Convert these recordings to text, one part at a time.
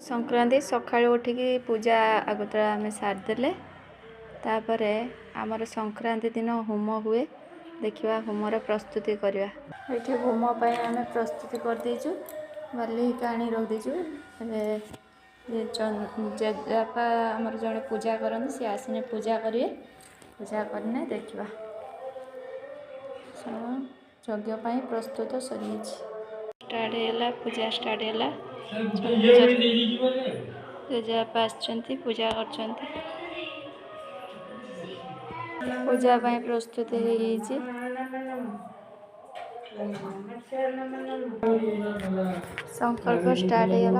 संक्रांति सका उठिकी पूजा आगुतरा आम सारिदेले तापर आमर संक्रांति दिन होम हुए देखा होमर प्रस्तुति करवा ये होम आम प्रस्तुति करदेचु बाली आनी रखीदेचु जेजपा आमर जड़े पूजा करते सी आसने पूजा करेंगे पूजा करने देखा यज्ञ प्रस्तुत सरी स्टार्ट है पूजा स्टार्ट है जेजपा पूजा कर पूजा प्रस्तुति संकल्प स्टार्ट है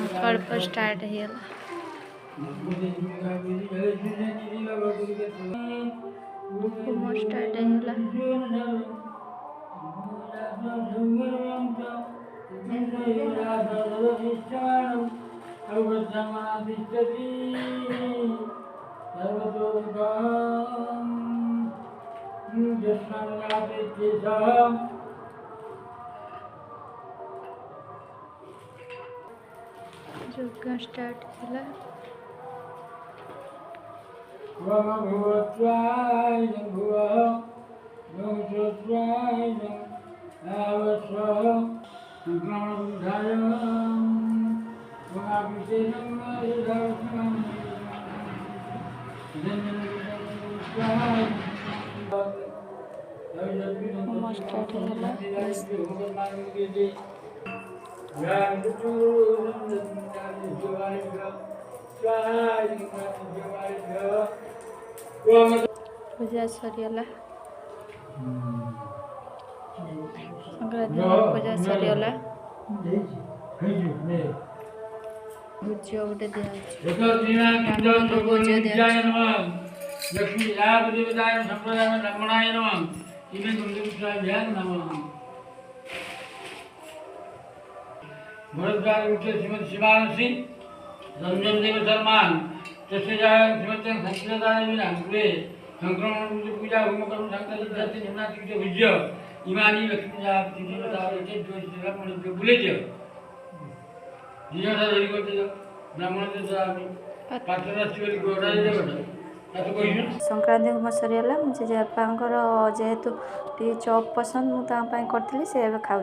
संकल्प स्टार्ट है होम स्टार्ट है यज्ञ स्टार्ट है पूजा सरीगला संक्रांति पूजा सरीगला भोज गोटे दिया लक्ष्मी संप्रदाय ब्रह्मणाय नमः भरद्वाज उठे श्रीमती शिवानसी संयम देव सलमान तस्य श्रीमती संस्कृताय संक्रमण पूजा होम कर्म संकल्प निम्नाति भुज्य इमानी लक्ष्मी बुले संक्रांति होम सरीगला मुझे जेबापर जेहेतु टी चॉप पसंद मुझे करी से खाऊ